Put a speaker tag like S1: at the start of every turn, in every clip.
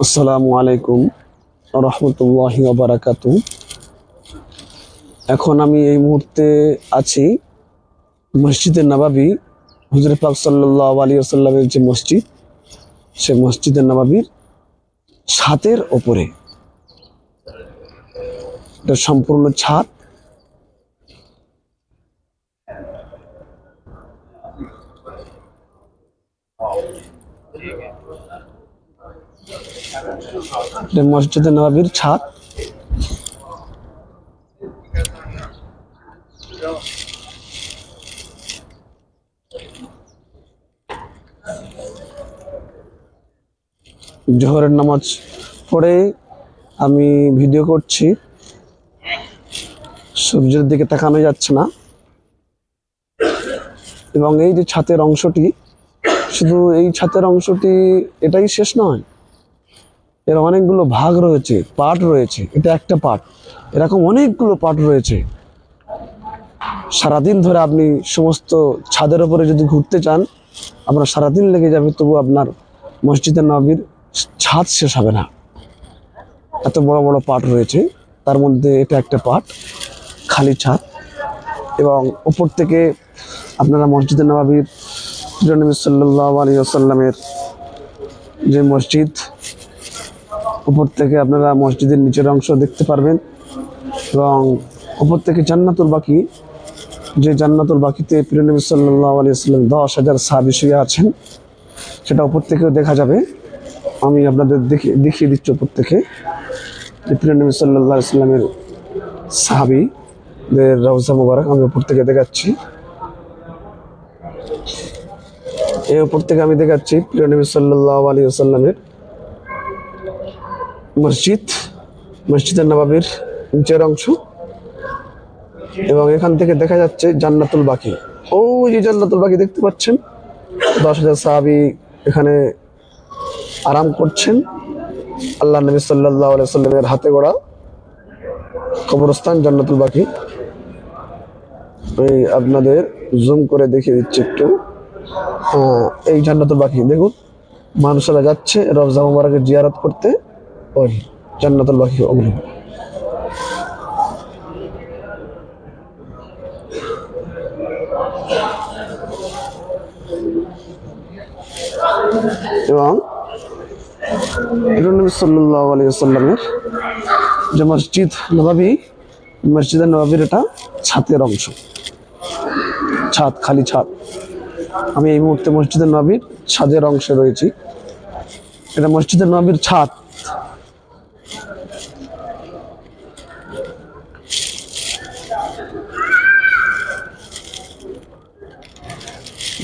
S1: আসসালামু আলাইকুম রহমতুল্লাহি ওয়া বারাকাতুহু। এখন আমি এই মুহূর্তে আছি মসজিদে নববী, হুজুর পাক সাল্লাল্লাহু আলাইহি ওয়াসাল্লামের যে মসজিদ, সে মসজিদে নববীর ছাদের ওপরে। এটা সম্পূর্ণ ছাদ। এটা মসজিদে নববীর ছাদ। জোহরের নামাজ পড়ে আমি ভিডিও করছি, সূর্যের দিকে তাকানো যাচ্ছে না। এবং এই যে ছাদের অংশটি, শুধু এই ছাদের অংশটি এটাই শেষ নয়, এর অনেকগুলো ভাগ রয়েছে, পার্ট রয়েছে। এটা একটা পার্ট, এরকম অনেকগুলো পার্ট রয়েছে। সারাদিন ধরে আপনি সমস্ত ছাদের উপরে যদি ঘুরতে চান, আপনার সারাদিন লেগে যাবে, তবু আপনার মসজিদে নববীর ছাদ শেষ হবে না। এত বড় বড় পার্ট রয়েছে, তার মধ্যে এটা একটা পার্ট, খালি ছাদ। এবং উপর থেকে আপনারা মসজিদে নববীর, নবী সাল্লাল্লাহু আলাইহি ওয়াসাল্লামের যে মসজিদ, উপর থেকে আপনারা মসজিদের নিচের অংশ দেখতে পারবেন। এবং উপর থেকে জান্নাতুল বাকি, যে জান্নাতুল বাকিতে প্রিয় নবী সাল্লাল্লাহু আলাইহি ওয়াসাল্লাম 10,000 সাহাবী শুয়ে আছেন, সেটা উপর থেকেও দেখা যাবে। আমি আপনাদের দেখিয়ে দিচ্ছি উপর থেকে যে প্রিয় নবী সাল্লাল্লাহু আলাইহি ওয়াসাল্লামের সাহাবীদের রওজা মুবারক আমি উপর থেকে দেখাচ্ছি। এই উপর থেকে আমি দেখাচ্ছি প্রিয় নবী সাল্লাল্লাহু আলাইহি ওয়াসাল্লামের মসজিদ, মসজিদে নববীর নিচের অংশ। এবং এখান থেকে দেখা যাচ্ছে জান্নাতুল বাকি। ওই যে জান্নাতুল বাকি দেখতে পাচ্ছেন, 10,000 সাহাবী এখানে আরাম করছেন। আল্লাহ নবী সাল্লাল্লাহু আলাইহি ওয়াসাল্লামের হাতে গড়া কবরস্থান জান্নাতুল বাকি। এই আপনাদের জুম করে দেখিয়ে দিচ্ছি একটু। এই জান্নাতুল বাকি দেখুন, মানুষেরা যাচ্ছে রওজা মুবারকের জিয়ারত করতে। ওই জান্নাতুল বাকি ওগুলো। এবং নবী সাল্লাল্লাহু আলাইহি ওয়াসাল্লামের যে মসজিদ নববী, মসজিদে নববীর এটা ছাদের অংশ, ছাদ, খালি ছাদ। আমি এই মুহূর্তে মসজিদে নববীর ছাদের অংশে রয়েছি। এটা মসজিদে নববীর ছাদ।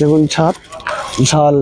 S1: দেখুন ছাদ বিশাল।